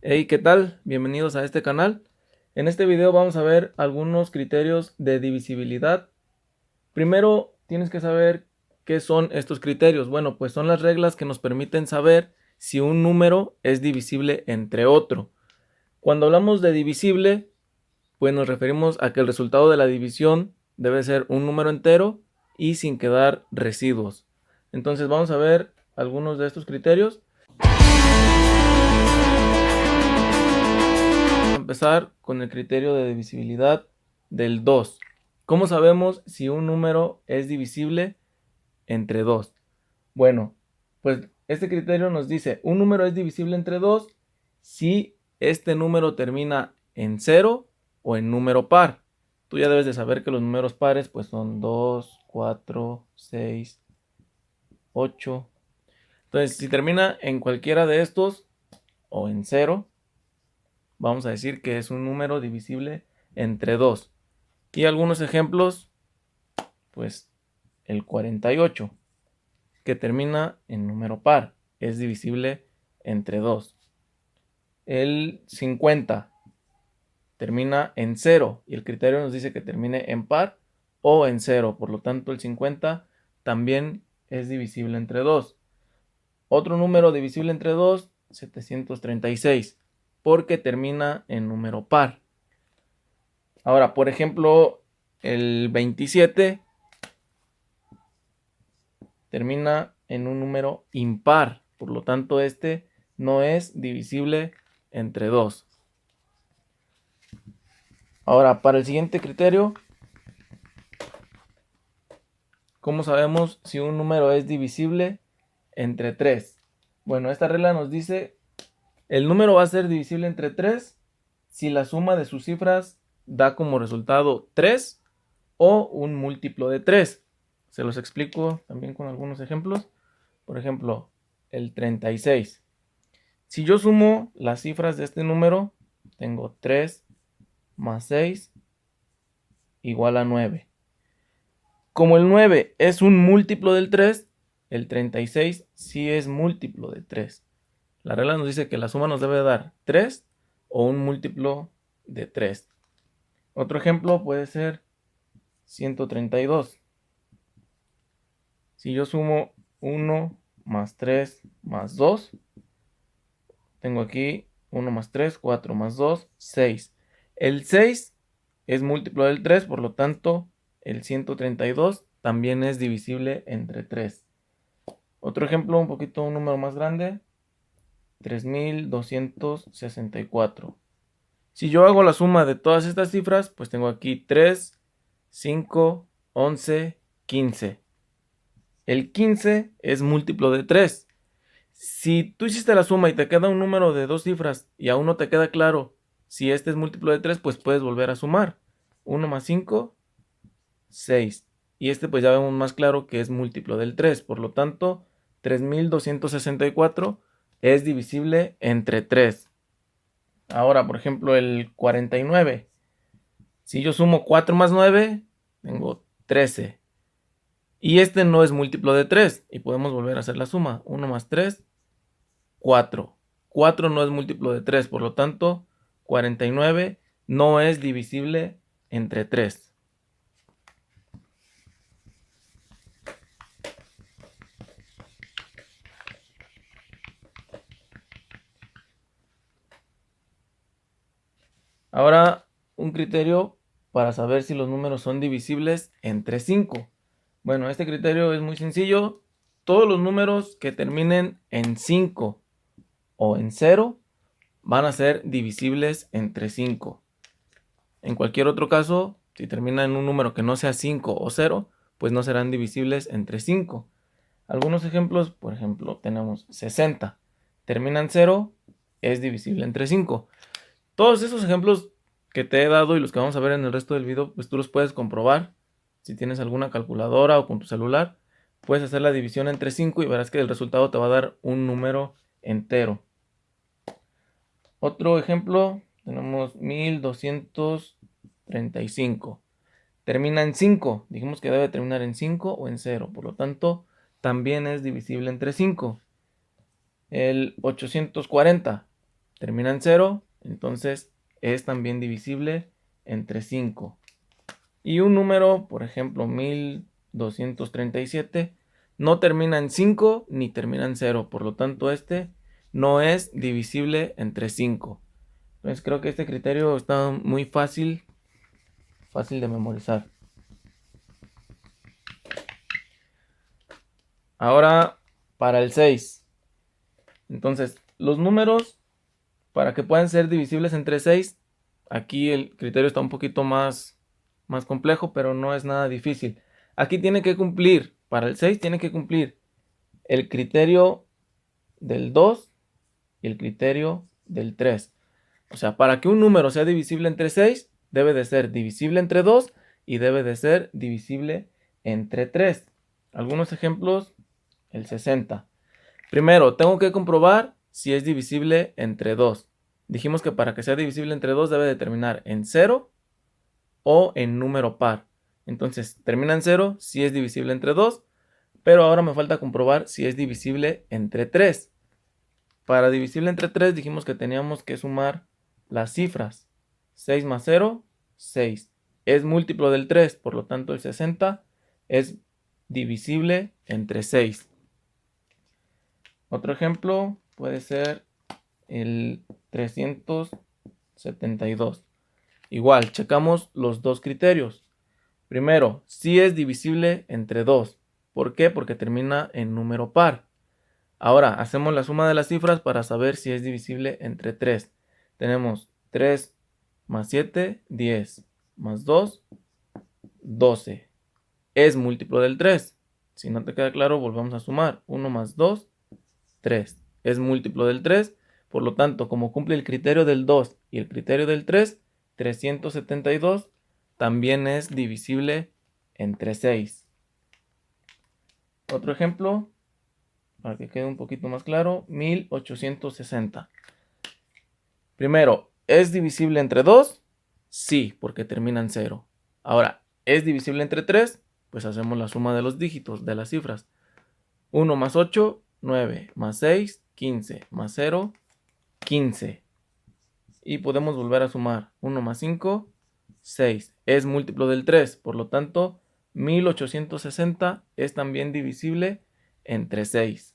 Hey, ¿qué tal? Bienvenidos a este canal. En este video vamos a ver algunos criterios de divisibilidad. Primero, tienes que saber qué son estos criterios. Bueno, pues son las reglas que nos permiten saber si un número es divisible entre otro. Cuando hablamos de divisible, pues nos referimos a que el resultado de la división debe ser un número entero y sin quedar residuos. Entonces vamos a ver algunos de estos criterios. Empezar con el criterio de divisibilidad del 2. ¿Cómo sabemos si un número es divisible entre 2? Bueno, pues este criterio nos dice, un número es divisible entre 2 si este número termina en 0 o en número par. Tú ya debes de saber que los números pares pues son 2, 4, 6, 8. Entonces, si termina en cualquiera de estos o en 0, vamos a decir que es un número divisible entre 2. Y algunos ejemplos, pues el 48, que termina en número par, es divisible entre 2. El 50 termina en 0 y el criterio nos dice que termine en par o en 0. Por lo tanto, el 50 también es divisible entre 2. Otro número divisible entre 2, 736, porque termina en número par. Ahora, por ejemplo, el 27 termina en un número impar. Por lo tanto, este no es divisible entre 2. Ahora, para el siguiente criterio, ¿cómo sabemos si un número es divisible entre 3? Bueno, esta regla nos dice, el número va a ser divisible entre 3 si la suma de sus cifras da como resultado 3 o un múltiplo de 3. Se los explico también con algunos ejemplos. Por ejemplo, el 36. Si yo sumo las cifras de este número, tengo 3 más 6 igual a 9. Como el 9 es un múltiplo del 3, el 36 sí es múltiplo de 3. La regla nos dice que la suma nos debe dar 3 o un múltiplo de 3. Otro ejemplo puede ser 132. Si yo sumo 1 más 3 más 2, tengo aquí 1 más 3, 4 más 2, 6. El 6 es múltiplo del 3, por lo tanto, el 132 también es divisible entre 3. Otro ejemplo, un número más grande, 3264. Si yo hago la suma de todas estas cifras, pues tengo aquí 3, 5, 11, 15. El 15 es múltiplo de 3. Si tú hiciste la suma y te queda un número de dos cifras y aún no te queda claro si este es múltiplo de 3, pues puedes volver a sumar. 1 más 5, 6. Y este pues ya vemos más claro que es múltiplo del 3. Por lo tanto, 3264 es divisible entre 3. Ahora, por ejemplo, el 49. Si yo sumo 4 más 9, tengo 13. Y este no es múltiplo de 3. Y podemos volver a hacer la suma. 1 más 3, 4. 4 no es múltiplo de 3, por lo tanto, 49 no es divisible entre 3. Ahora, un criterio para saber si los números son divisibles entre 5. Bueno, este criterio es muy sencillo. Todos los números que terminen en 5 o en 0 van a ser divisibles entre 5. En cualquier otro caso, si termina en un número que no sea 5 o 0, pues no serán divisibles entre 5. Algunos ejemplos, por ejemplo, tenemos 60. Termina en 0, es divisible entre 5. Todos esos ejemplos que te he dado y los que vamos a ver en el resto del video, pues tú los puedes comprobar. Si tienes alguna calculadora o con tu celular, puedes hacer la división entre 5 y verás que el resultado te va a dar un número entero. Otro ejemplo, tenemos 1235. Termina en 5. Dijimos que debe terminar en 5 o en 0. Por lo tanto, también es divisible entre 5. El 840 termina en 0, entonces es también divisible entre 5. Y un número, por ejemplo, 1237, no termina en 5 ni termina en 0. Por lo tanto, este no es divisible entre 5. Entonces creo que este criterio está muy fácil de memorizar. Ahora, para el 6. Entonces, los números, para que puedan ser divisibles entre 6, aquí el criterio está un poquito más complejo, pero no es nada difícil. Aquí tiene que cumplir, para el 6 tiene que cumplir el criterio del 2 y el criterio del 3. O sea, para que un número sea divisible entre 6, debe de ser divisible entre 2 y debe de ser divisible entre 3. Algunos ejemplos, el 60. Primero, tengo que comprobar si es divisible entre 2. Dijimos que para que sea divisible entre 2 debe de terminar en 0 o en número par. Entonces, termina en 0 si es divisible entre 2, pero ahora me falta comprobar si es divisible entre 3. Para divisible entre 3 dijimos que teníamos que sumar las cifras. 6 más 0, 6. Es múltiplo del 3, por lo tanto el 60 es divisible entre 6. Otro ejemplo puede ser el 372. Igual, checamos los dos criterios. Primero, si es divisible entre 2. ¿Por qué? Porque termina en número par. Ahora, hacemos la suma de las cifras para saber si es divisible entre 3. Tenemos 3 más 7, 10, más 2, 12. Es múltiplo del 3. Si no te queda claro, volvemos a sumar. 1 más 2, 3. Es múltiplo del 3. Por lo tanto, como cumple el criterio del 2 y el criterio del 3, 372 también es divisible entre 6. Otro ejemplo, para que quede un poquito más claro, 1860. Primero, ¿es divisible entre 2? Sí, porque termina en 0. Ahora, ¿es divisible entre 3? Pues hacemos la suma de los dígitos, de las cifras. 1 más 8, 9, más 6, 15, más 0, 15. Y podemos volver a sumar. 1 más 5, 6. Es múltiplo del 3, por lo tanto, 1860 es también divisible entre 6.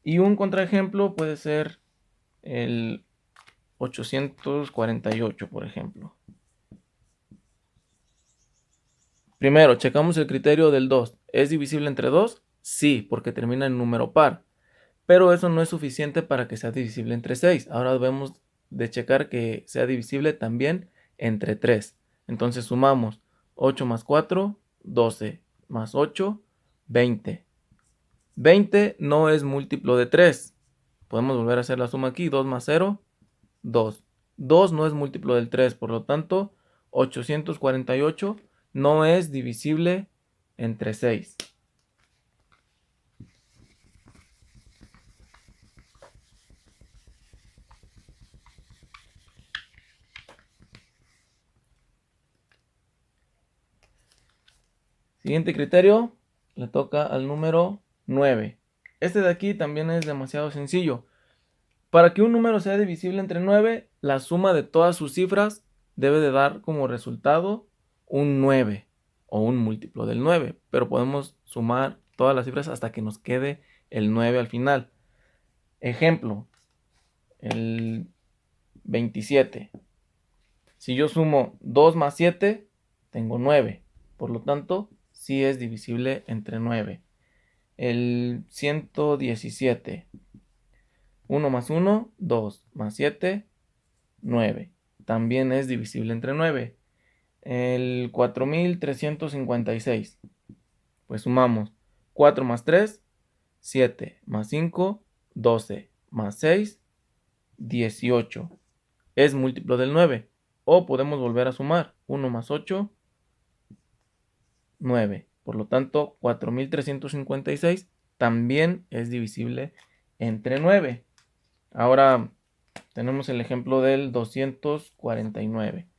Y un contraejemplo puede ser el 848, por ejemplo. Primero, checamos el criterio del 2. ¿Es divisible entre 2? Sí, porque termina en número par. Pero eso no es suficiente para que sea divisible entre 6. Ahora debemos de checar que sea divisible también entre 3. Entonces sumamos 8 más 4, 12, más 8, 20. 20 no es múltiplo de 3. Podemos volver a hacer la suma aquí. 2 más 0, 2. 2 no es múltiplo del 3, por lo tanto, 848 no es divisible entre 6. Siguiente criterio, le toca al número 9. Este de aquí también es demasiado sencillo. Para que un número sea divisible entre 9, la suma de todas sus cifras debe de dar como resultado un 9 o un múltiplo del 9, pero podemos sumar todas las cifras hasta que nos quede el 9 al final. Ejemplo, el 27. Si yo sumo 2 más 7, tengo 9. Por lo tanto, sí es divisible entre 9. El 117. 1 más 1, 2 más 7, 9. También es divisible entre 9. El 4356. Pues sumamos 4 más 3, 7 más 5, 12 más 6, 18. Es múltiplo del 9. O podemos volver a sumar 1 más 8, 9. Por lo tanto, 4356 también es divisible entre 9. Ahora tenemos el ejemplo del 249.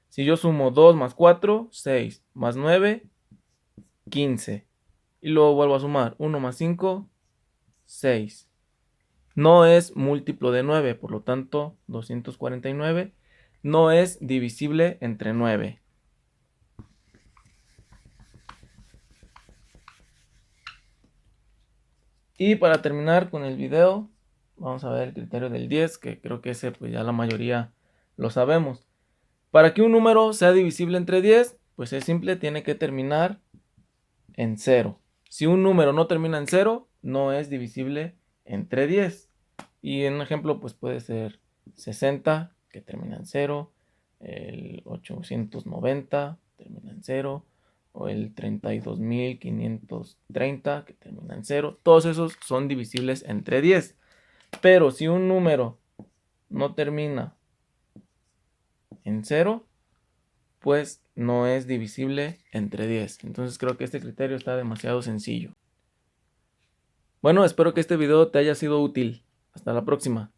Si yo sumo 2 más 4, 6 más 9, 15. Y luego vuelvo a sumar 1 más 5, 6. no es múltiplo de 9, por lo tanto 249 no es divisible entre 9. Y para terminar con el video, vamos a ver el criterio del 10, que creo que ese pues ya la mayoría lo sabemos. Para que un número sea divisible entre 10, pues es simple, tiene que terminar en 0. Si un número no termina en 0, no es divisible entre 10. Y en un ejemplo, pues puede ser 60, que termina en 0, el 890, termina en 0, o el 32.530, que termina en 0. Todos esos son divisibles entre 10. Pero si un número no termina en 0, pues no es divisible entre 10. Entonces creo que este criterio está demasiado sencillo. Bueno, espero que este video te haya sido útil. Hasta la próxima.